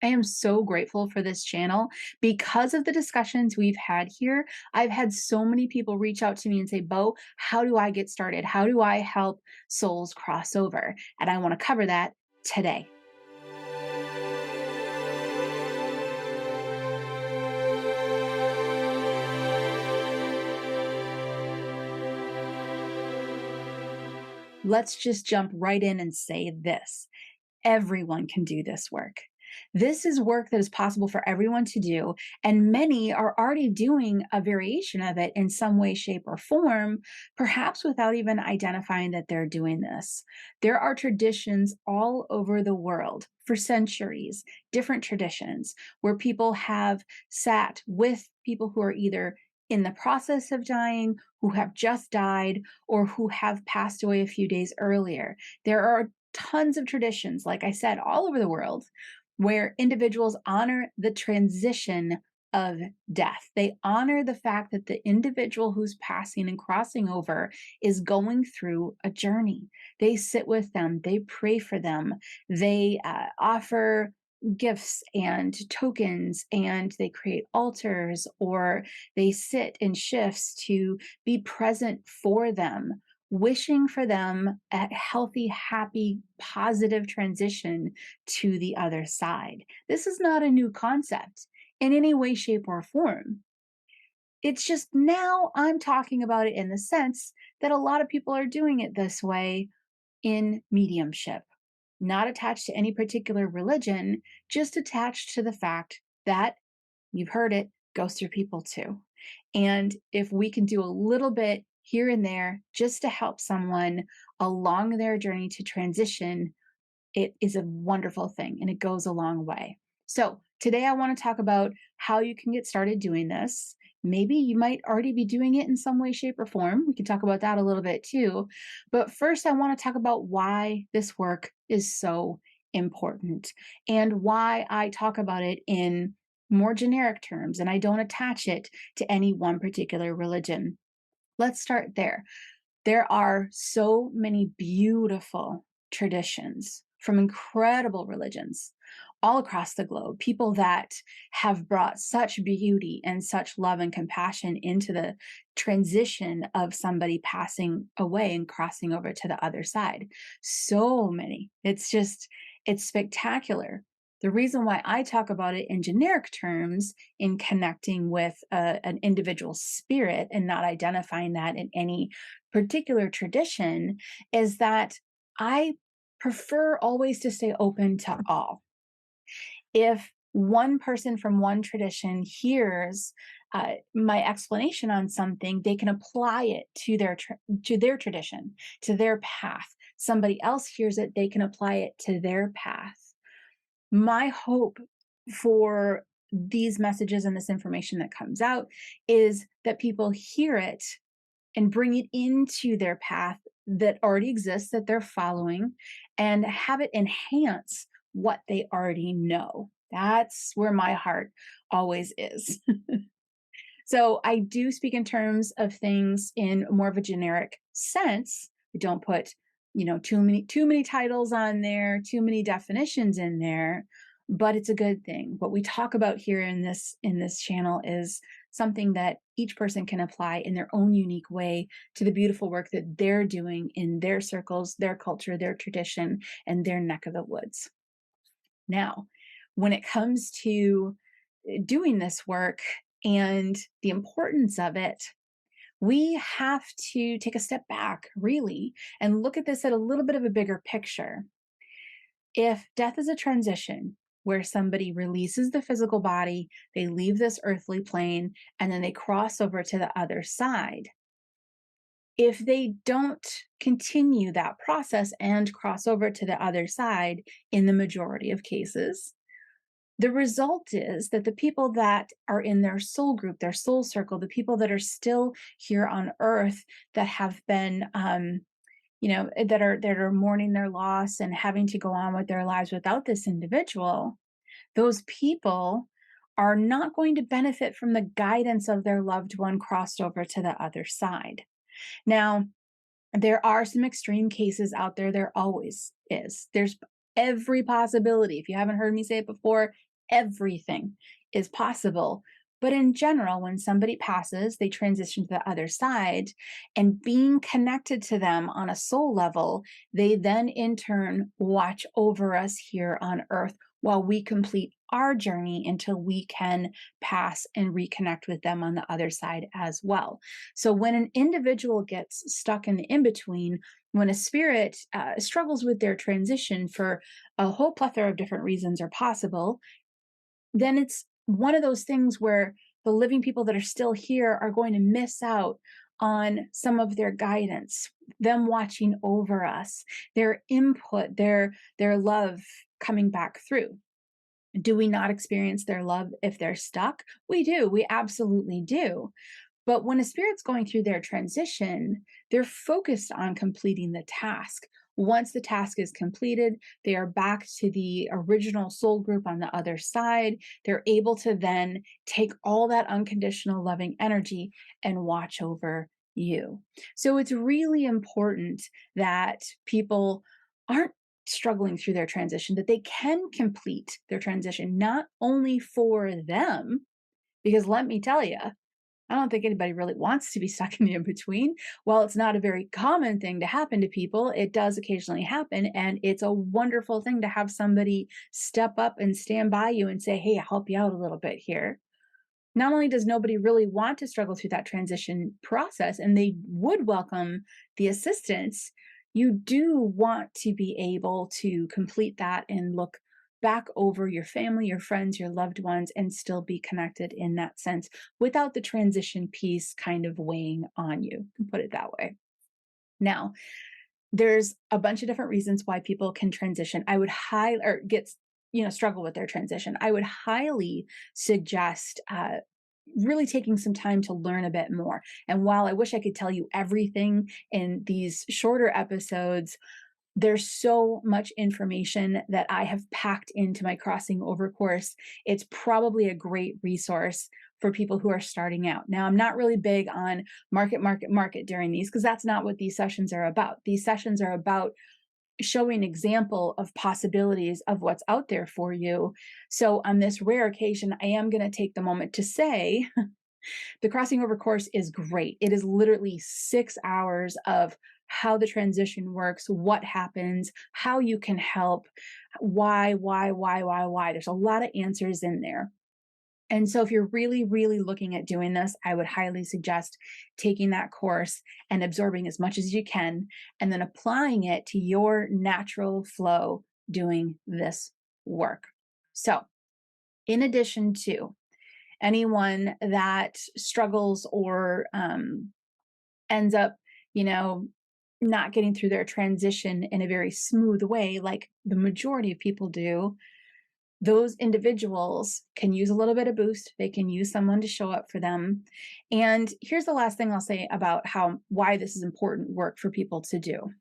I am so grateful for this channel. Because of the discussions we've had here, I've had so many people reach out to me and say, Bo, how do I get started? How do I help souls cross over? And I want to cover that today. Let's just jump right in and say this. Everyone can do this work. This is work that is possible for everyone to do, and many are already doing a variation of it in some way, shape, or form, perhaps without even identifying that they're doing this. There are traditions all over the world for centuries, different traditions, where people have sat with people who are either in the process of dying, who have just died, or who have passed away a few days earlier. There are tons of traditions, like I said, all over the world, where individuals honor the transition of death. They honor the fact that the individual who's passing and crossing over is going through a journey. They sit with them, they pray for them, they offer gifts and tokens, and they create altars, or they sit in shifts to be present for them, wishing for them a healthy, happy, positive transition to the other side. This is not a new concept in any way, shape, or form. It's just now I'm talking about it in the sense that a lot of people are doing it this way in mediumship, not attached to any particular religion, just attached to the fact that you've heard it, ghosts are people too. And if we can do a little bit here and there just to help someone along their journey to transition, it is a wonderful thing and it goes a long way. So, today I want to talk about how you can get started doing this. Maybe you might already be doing it in some way, shape, or form. We can talk about that a little bit too. But first, I want to talk about why this work is so important and why I talk about it in more generic terms and I don't attach it to any one particular religion. Let's start there. There are so many beautiful traditions from incredible religions all across the globe, people that have brought such beauty and such love and compassion into the transition of somebody passing away and crossing over to the other side. So many. It's spectacular. The reason why I talk about it in generic terms, in connecting with an individual spirit and not identifying that in any particular tradition, is that I prefer always to stay open to all. If one person from one tradition hears my explanation on something, they can apply it to their tradition, to their path. Somebody else hears it, they can apply it to their path. My hope for these messages and this information that comes out is that people hear it and bring it into their path that already exists, that they're following, and have it enhance what they already know. That's where my heart always is. So I do speak in terms of things in more of a generic sense. I don't put, too many titles on there, too many definitions in there, but it's a good thing. What we talk about here in this channel is something that each person can apply in their own unique way to the beautiful work that they're doing in their circles, their culture, their tradition, and their neck of the woods. Now, when it comes to doing this work and the importance of it, we have to take a step back, really, and look at this at a little bit of a bigger picture. If death is a transition where somebody releases the physical body, they leave this earthly plane, and then they cross over to the other side, if they don't continue that process and cross over to the other side in the majority of cases, the result is that the people that are in their soul group, their soul circle, the people that are still here on earth that have been, that are mourning their loss and having to go on with their lives without this individual, those people are not going to benefit from the guidance of their loved one crossed over to the other side. Now, there are some extreme cases out there. There always is. There's every possibility. If you haven't heard me say it before, Everything is possible. But in general, when somebody passes, they transition to the other side, and being connected to them on a soul level, they then in turn watch over us here on earth while we complete our journey until we can pass and reconnect with them on the other side as well. So when an individual gets stuck in the in between, when a spirit struggles with their transition for a whole plethora of different reasons are possible, then it's one of those things where the living people that are still here are going to miss out on some of their guidance, them watching over us, their input, their love coming back through. Do we not experience their love if they're stuck? We do. We absolutely do. But when a spirit's going through their transition, they're focused on completing the task. Once the task is completed, they are back to the original soul group on the other side. They're able to then take all that unconditional loving energy and watch over you. So it's really important that people aren't struggling through their transition, that they can complete their transition, not only for them, because let me tell you, I don't think anybody really wants to be stuck in the in between. While it's not a very common thing to happen to people, it does occasionally happen. And it's a wonderful thing to have somebody step up and stand by you and say, hey, I'll help you out a little bit here. Not only does nobody really want to struggle through that transition process, and they would welcome the assistance, you do want to be able to complete that and look back over your family, your friends, your loved ones, and still be connected in that sense without the transition piece kind of weighing on you, put it that way. Now, there's a bunch of different reasons why people can transition. I would highly, or get, struggle with their transition. I would highly suggest really taking some time to learn a bit more. And while I wish I could tell you everything in these shorter episodes, there's so much information that I have packed into my crossing over course. It's probably a great resource for people who are starting out. Now, I'm not really big on market during these, because that's not what these sessions are about. These sessions are about showing example of possibilities of what's out there for you. So on this rare occasion, I am going to take the moment to say the crossing over course is great. It is literally 6 hours of how the transition works, what happens, how you can help, why. There's a lot of answers in there. And so if you're really, really looking at doing this, I would highly suggest taking that course and absorbing as much as you can, and then applying it to your natural flow doing this work. So in addition to anyone that struggles or ends up, you know, not getting through their transition in a very smooth way, like the majority of people do, those individuals can use a little bit of boost. They can use someone to show up for them. And here's the last thing I'll say about why this is important work for people to do.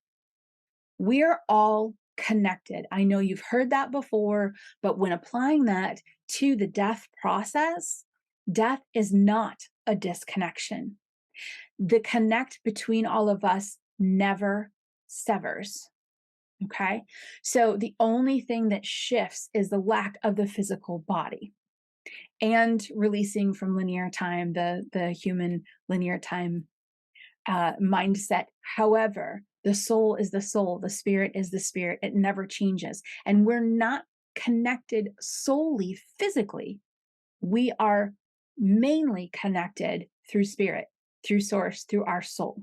We are all connected. I know you've heard that before, but when applying that to the death process, death is not a disconnection. The connect between all of us never severs. Okay. So the only thing that shifts is the lack of the physical body and releasing from linear time, the human linear time mindset. However, the soul is the soul, the spirit is the spirit. It never changes. And we're not connected solely physically. We are mainly connected through spirit, through source, through our soul.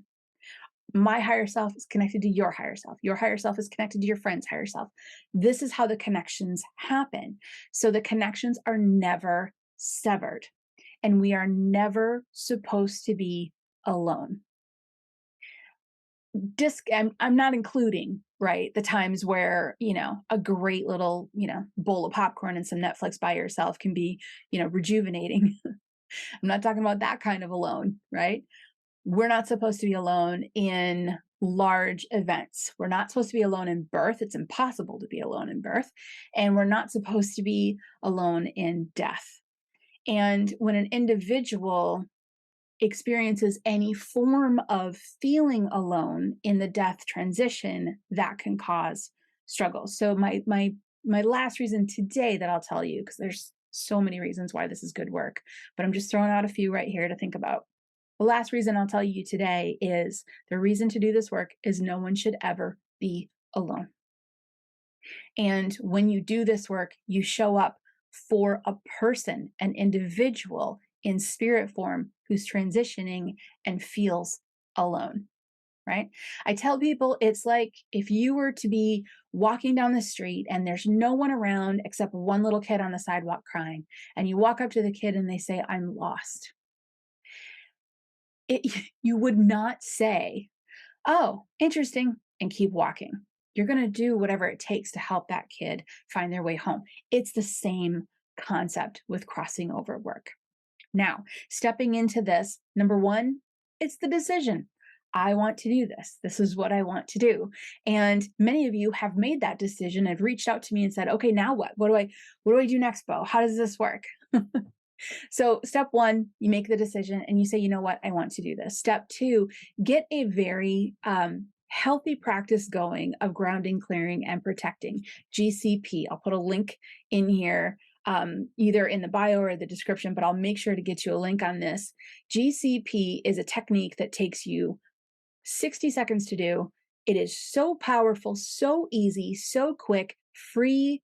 My higher self is connected to your higher self. Your higher self is connected to your friend's higher self. This is how the connections happen. So the connections are never severed, and we are never supposed to be alone. I'm not including, right, the times where, a great little, bowl of popcorn and some Netflix by yourself can be, rejuvenating. I'm not talking about that kind of alone, right? We're not supposed to be alone in large events. We're not supposed to be alone in birth. It's impossible to be alone in birth. And we're not supposed to be alone in death. And when an individual experiences any form of feeling alone in the death transition, that can cause struggles. So my my last reason today that I'll tell you, because there's so many reasons why this is good work, but I'm just throwing out a few right here to think about. The last reason I'll tell you today is the reason to do this work is no one should ever be alone. And when you do this work, you show up for a person, an individual in spirit form who's transitioning and feels alone, right? I tell people it's like if you were to be walking down the street and there's no one around except one little kid on the sidewalk crying, and you walk up to the kid and they say, "I'm lost." It, you would not say, "Oh, interesting," and keep walking. You're going to do whatever it takes to help that kid find their way home. It's the same concept with crossing over work. Now, stepping into this, number one, it's the decision. I want to do this. This is what I want to do. And many of you have made that decision and reached out to me and said, "Okay, now what? What do I do next, Bo? How does this work?" So, step one, you make the decision and you say, "You know what? I want to do this." Step two, get a very healthy practice going of grounding, clearing, and protecting. GCP. I'll put a link in here, either in the bio or the description, but I'll make sure to get you a link on this. GCP is a technique that takes you 60 seconds to do. It is so powerful, so easy, so quick, free.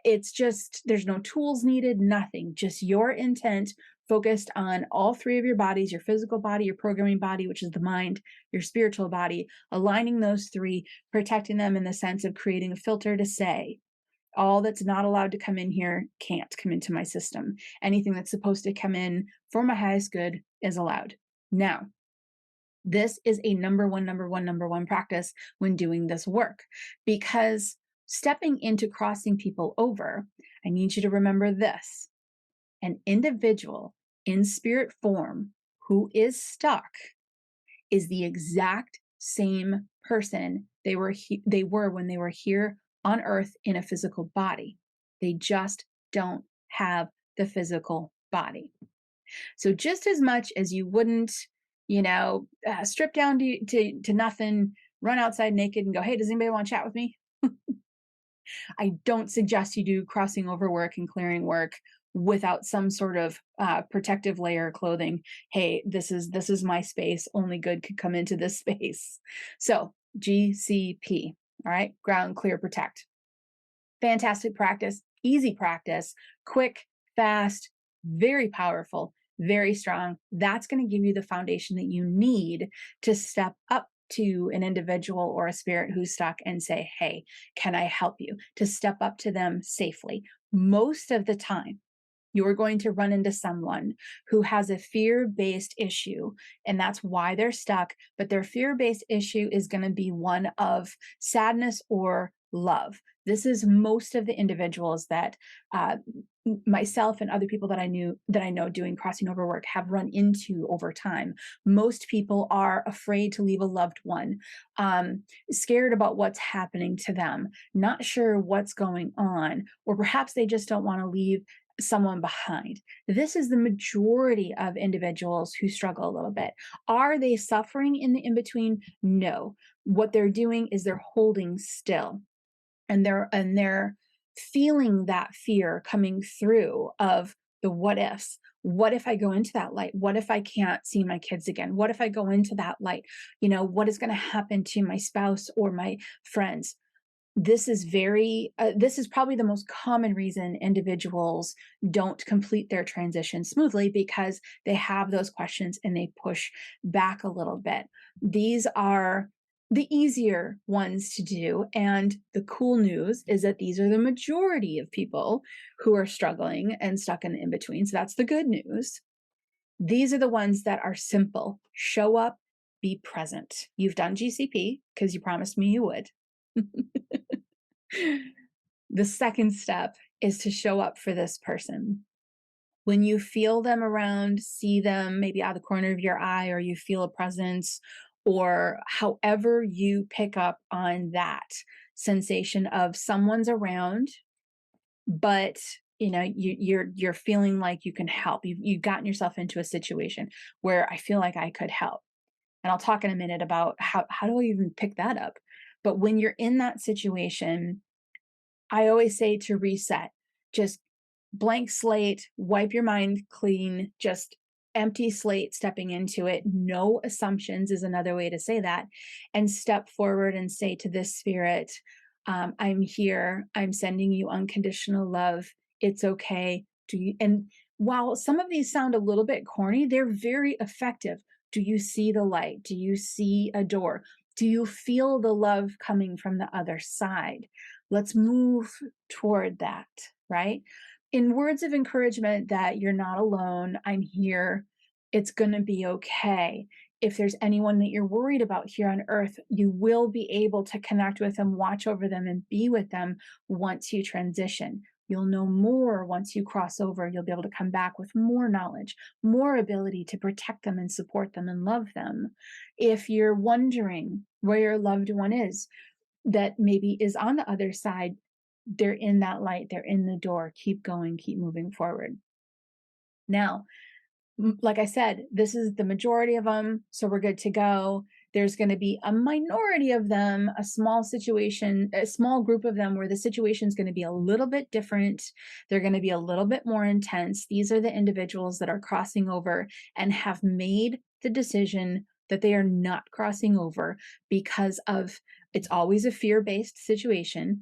It's just, there's no tools needed, nothing, just your intent focused on all three of your bodies, your physical body, your programming body, which is the mind, your spiritual body, aligning those three, protecting them in the sense of creating a filter to say, all that's not allowed to come in here can't come into my system. Anything that's supposed to come in for my highest good is allowed. Now, this is a number one practice when doing this work, because stepping into crossing people over, I need you to remember this: an individual in spirit form who is stuck is the exact same person they were when they were here on earth in a physical body. They just don't have the physical body. So just as much as you wouldn't, strip down to nothing, run outside naked and go, "Hey, does anybody want to chat with me?" I don't suggest you do crossing over work and clearing work without some sort of protective layer of clothing. Hey, this is my space. Only good could come into this space. So GCP, all right, ground, clear, protect. Fantastic practice, easy practice, quick, fast, very powerful, very strong. That's going to give you the foundation that you need to step up to an individual or a spirit who's stuck and say, "Hey, can I help you?" To step up to them safely. Most of the time, you're going to run into someone who has a fear-based issue, and that's why they're stuck. But their fear-based issue is going to be one of sadness or love. This is most of the individuals that myself and other people that I know doing crossing over work have run into over time. Most people are afraid to leave a loved one, scared about what's happening to them, not sure what's going on, or perhaps they just don't want to leave someone behind. This is the majority of individuals who struggle a little bit. Are they suffering in the in between? No. What they're doing is they're holding still, and they're feeling that fear coming through of the what ifs. What if I go into that light? What if I can't see my kids again? What if I go into that light? What is going to happen to my spouse or my friends? This is probably the most common reason individuals don't complete their transition smoothly, because they have those questions and they push back a little bit. These are the easier ones to do, and the cool news is that these are the majority of people who are struggling and stuck in the in between. So that's the good news. These are the ones that are simple. Show up, be present. You've done GCP because you promised me you would. The second step is to show up for this person. When you feel them around, see them maybe out of the corner of your eye, or you feel a presence, or however you pick up on that sensation of someone's around, but you're feeling like you can help. You've gotten yourself into a situation where I feel like I could help. And I'll talk in a minute about how do I even pick that up. But when you're in that situation, I always say to reset, just blank slate, wipe your mind clean, just empty slate stepping into it. No assumptions is another way to say that. And step forward and say to this spirit, I'm here. I'm sending you unconditional love. It's okay. Do you, and while some of these sound a little bit corny, they're very effective. Do you see the light? Do you see a door? Do you feel the love coming from the other side? Let's move toward that, right? In words of encouragement that you're not alone, I'm here, it's going to be okay. If there's anyone that you're worried about here on earth, you will be able to connect with them, watch over them, and be with them once you transition. You'll know more once you cross over. You'll be able to come back with more knowledge, more ability to protect them and support them and love them. If you're wondering where your loved one is, that maybe is on the other side, they're in that light, they're in the door. Keep going, keep moving forward. Now, like I said, this is the majority of them, so we're good to go. There's going to be a minority of them, a small situation, a small group of them where the situation is going to be a little bit different. They're going to be a little bit more intense. These are the individuals that are crossing over and have made the decision that they are not crossing over because of, it's always a fear-based situation,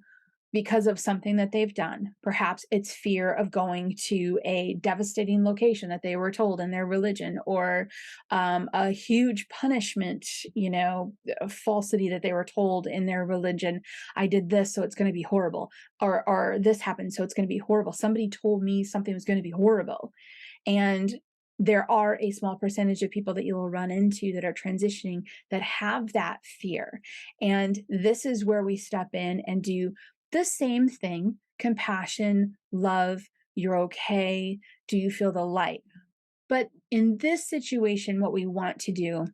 because of something that they've done. Perhaps it's fear of going to a devastating location that they were told in their religion, or a huge punishment, a falsity that they were told in their religion. I did this, so it's going to be horrible, or this happened, so it's going to be horrible. Somebody told me something was going to be horrible. And there are a small percentage of people that you will run into that are transitioning that have that fear. And this is where we step in and do the same thing: compassion, love, you're okay. Do you feel the light? But in this situation, what we want to do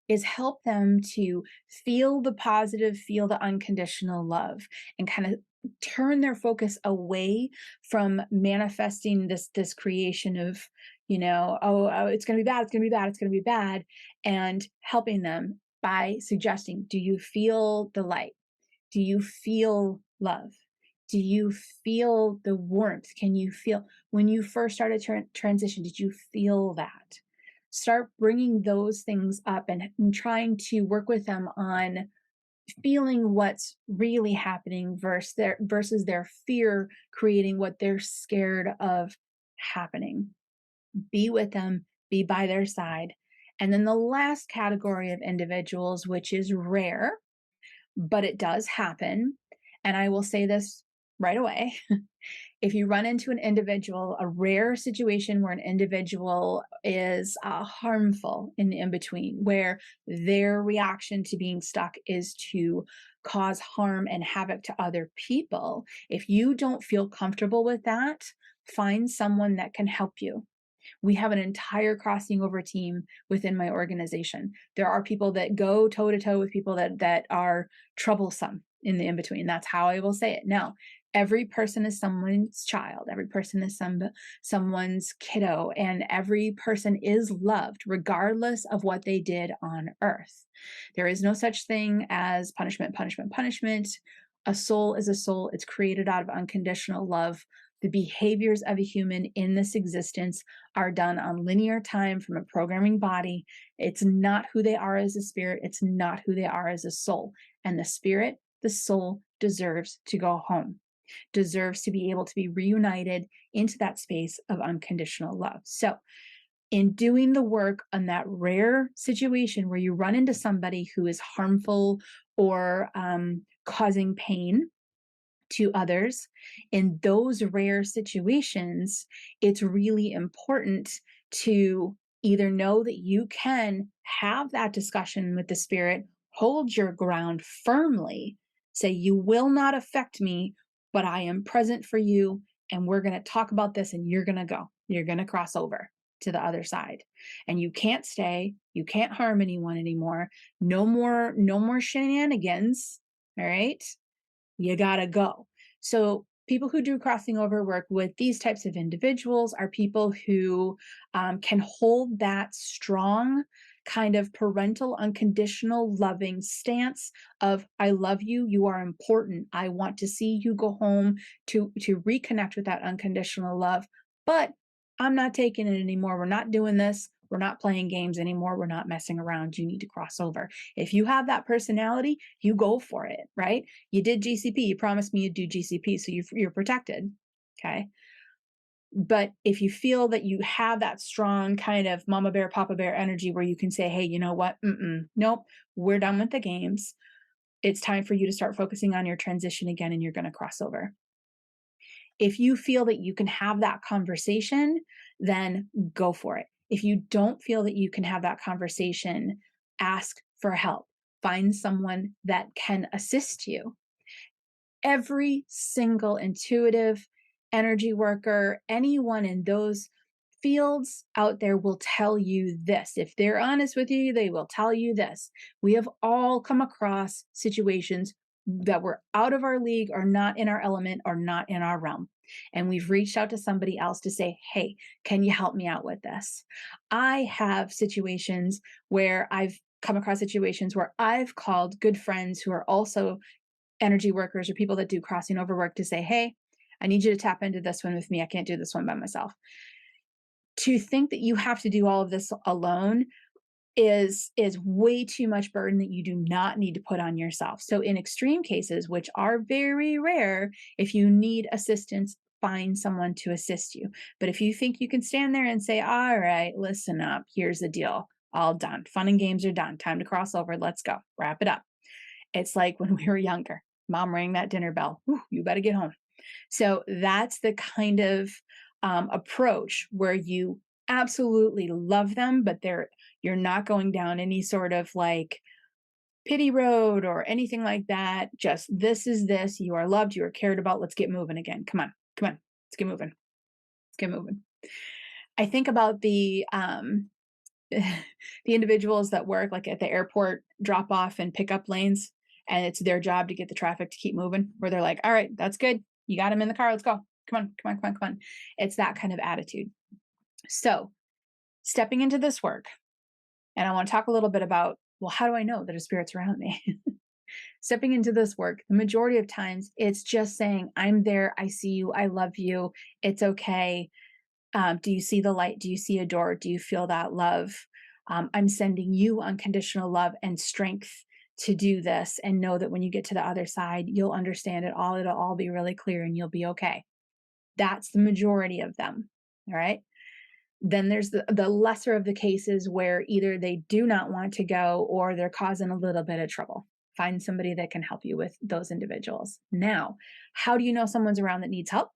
is help them to feel the positive, feel the unconditional love, and kind of turn their focus away from manifesting this creation of, oh, it's going to be bad, it's going to be bad, it's going to be bad, and helping them by suggesting, do you feel the light? Do you feel love? Do you feel the warmth? Can you feel when you first started transition? Did you feel that? Start bringing those things up and trying to work with them on feeling what's really happening versus their fear creating what they're scared of happening. Be with them, be by their side. And then the last category of individuals, which is rare, but it does happen. And I will say this right away. If you run into an individual, a rare situation where an individual is harmful in the in between, where their reaction to being stuck is to cause harm and havoc to other people, if you don't feel comfortable with that, find someone that can help you. We have an entire crossing over team within my organization. There are people that go toe to toe with people that are troublesome in the in between. That's how I will say it. Now, every person is someone's child. Every person is someone's kiddo, and every person is loved regardless of what they did on earth. There is no such thing as punishment, punishment, punishment. A soul is a soul. It's created out of unconditional love. The behaviors of a human in this existence are done on linear time from a programming body. It's not who they are as a spirit. It's not who they are as a soul. And the spirit, the soul, deserves to go home, deserves to be able to be reunited into that space of unconditional love. So, in doing the work on that rare situation where you run into somebody who is harmful or causing pain to others, in those rare situations, it's really important to either know that you can have that discussion with the spirit, hold your ground firmly, say, you will not affect me, but I am present for you, and we're going to talk about this, and you're going to go. You're going to cross over to the other side. And you can't stay. You can't harm anyone anymore. No more shenanigans. All right? You gotta go. So people who do crossing over work with these types of individuals are people who can hold that strong kind of parental, unconditional, loving stance of, I love you, you are important. I want to see you go home to reconnect with that unconditional love. But I'm not taking it anymore. We're not doing this. We're not playing games anymore. We're not messing around. You need to cross over. If you have that personality, you go for it, right? You did GCP. You promised me you'd do GCP, so you're protected. Okay. But if you feel that you have that strong kind of mama bear, papa bear energy where you can say, hey, you know what? Nope, we're done with the games. It's time for you to start focusing on your transition again, and you're going to cross over. If you feel that you can have that conversation, then go for it. If you don't feel that you can have that conversation, ask for help. Find someone that can assist you. Every single intuitive energy worker, anyone in those fields out there will tell you this. If they're honest with you, they will tell you this. We have all come across situations that were out of our league, or not in our element, or not in our realm. And we've reached out to somebody else to say, hey, can you help me out with this? I have situations where I've come across situations where I've called good friends who are also energy workers or people that do crossing over work to say, hey, I need you to tap into this one with me. I can't do this one by myself. To think that you have to do all of this alone is way too much burden that you do not need to put on yourself. So in extreme cases, which are very rare, if you need assistance, find someone to assist you. But if you think you can stand there and say, all right, listen up, here's the deal, all done, fun and games are done, time to cross over, let's go, wrap it up. It's like when we were younger, mom rang that dinner bell, whew, you better get home. So that's the kind of approach where you absolutely love them, but you're not going down any sort of like pity road or anything like that. Just this is this. You are loved. You are cared about. Let's get moving again. Come on. Come on. Let's get moving. Let's get moving. I think about the the individuals that work like at the airport drop off and pick up lanes, and it's their job to get the traffic to keep moving, where they're like, all right, that's good. You got him in the car. Let's go. Come on, come on, come on, come on. It's that kind of attitude. So stepping into this work, and I want to talk a little bit about, well, how do I know that a spirit's around me? Stepping into this work, the majority of times it's just saying, I'm there. I see you. I love you. It's okay. Do you see the light? Do you see a door? Do you feel that love? I'm sending you unconditional love and strength to do this, and know that when you get to the other side, you'll understand it all. It'll all be really clear and you'll be okay. That's the majority of them. All right. Then there's the lesser of the cases where either they do not want to go or they're causing a little bit of trouble. Find somebody that can help you with those individuals. Now, how do you know someone's around that needs help?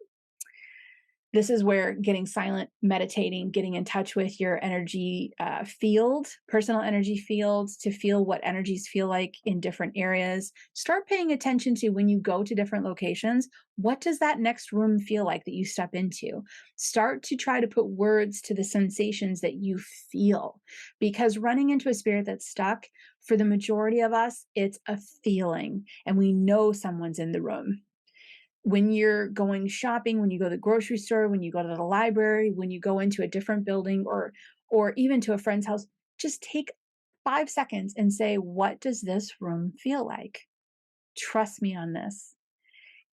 This is where getting silent, meditating, getting in touch with your energy field, personal energy fields, to feel what energies feel like in different areas. Start paying attention to, when you go to different locations, what does that next room feel like that you step into? Start to try to put words to the sensations that you feel, because running into a spirit that's stuck, for the majority of us, it's a feeling, and we know someone's in the room. When you're going shopping, when you go to the grocery store, when you go to the library, when you go into a different building, or even to a friend's house, just take 5 seconds and say, what does this room feel like? Trust me on this.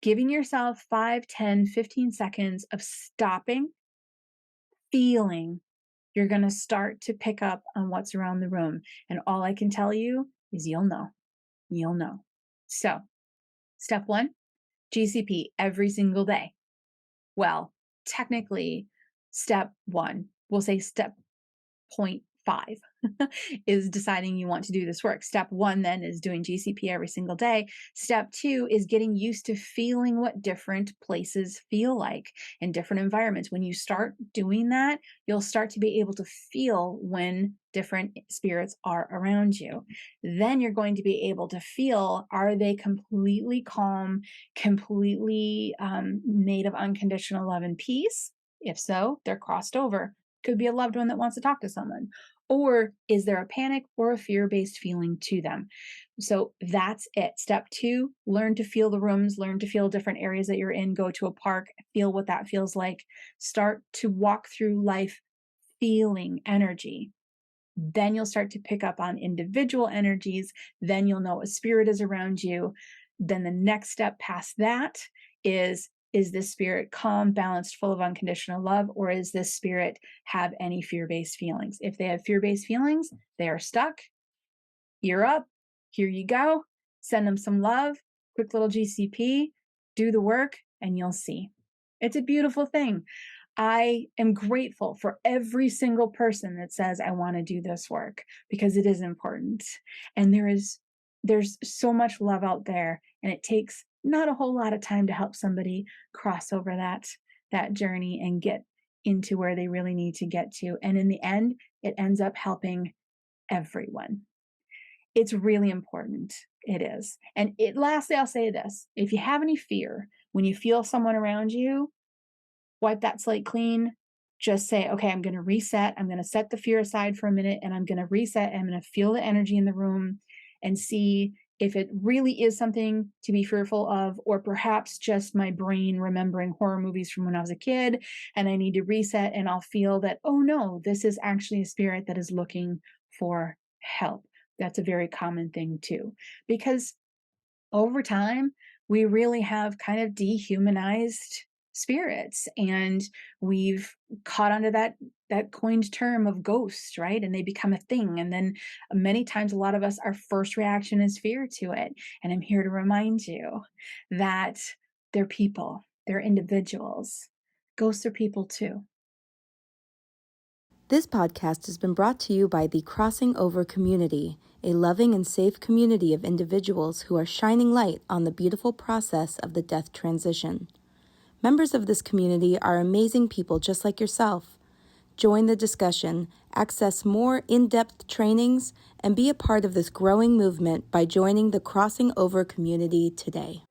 Giving yourself 5, 10, 15 seconds of stopping, feeling, you're going to start to pick up on what's around the room. And all I can tell you is you'll know. You'll know. So, step 1, GCP every single day. Well, technically, step 1, we'll say step 0.5 is deciding you want to do this work. Step 1 then is doing GCP every single day. Step 2 is getting used to feeling what different places feel like in different environments. When you start doing that, you'll start to be able to feel when different spirits are around you. Then you're going to be able to feel, are they completely calm, completely made of unconditional love and peace? If so, they're crossed over. Could be a loved one that wants to talk to someone. Or is there a panic or a fear-based feeling to them? So that's it. Step 2, learn to feel the rooms, learn to feel different areas that you're in, go to a park, feel what that feels like. Start to walk through life feeling energy. Then you'll start to pick up on individual energies. Then you'll know what spirit is around you. Then the next step past that is this spirit calm, balanced, full of unconditional love, or is this spirit have any fear-based feelings? If they have fear-based feelings, they are stuck. You're up. Here you go. Send them some love. Quick little GCP. Do the work, and you'll see. It's a beautiful thing. I am grateful for every single person that says, I want to do this work, because it is important. And there's so much love out there, and it takes not a whole lot of time to help somebody cross over that journey and get into where they really need to get to. And in the end, it ends up helping everyone. It's really important. It is. And lastly, I'll say this. If you have any fear, when you feel someone around you, wipe that slate clean. Just say, okay, I'm going to reset. I'm going to set the fear aside for a minute, and I'm going to reset. I'm going to feel the energy in the room and see if it really is something to be fearful of, or perhaps just my brain remembering horror movies from when I was a kid, and I need to reset, and I'll feel that, oh no, this is actually a spirit that is looking for help. That's a very common thing too, because over time, we really have kind of dehumanized spirits, and we've caught onto that coined term of ghosts, right? And they become a thing. And then many times, a lot of us, our first reaction is fear to it. And I'm here to remind you that they're people, they're individuals. Ghosts are people too. This podcast has been brought to you by the Crossing Over Community, a loving and safe community of individuals who are shining light on the beautiful process of the death transition. Members of this community are amazing people just like yourself. Join the discussion, access more in-depth trainings, and be a part of this growing movement by joining the Crossing Over Community today.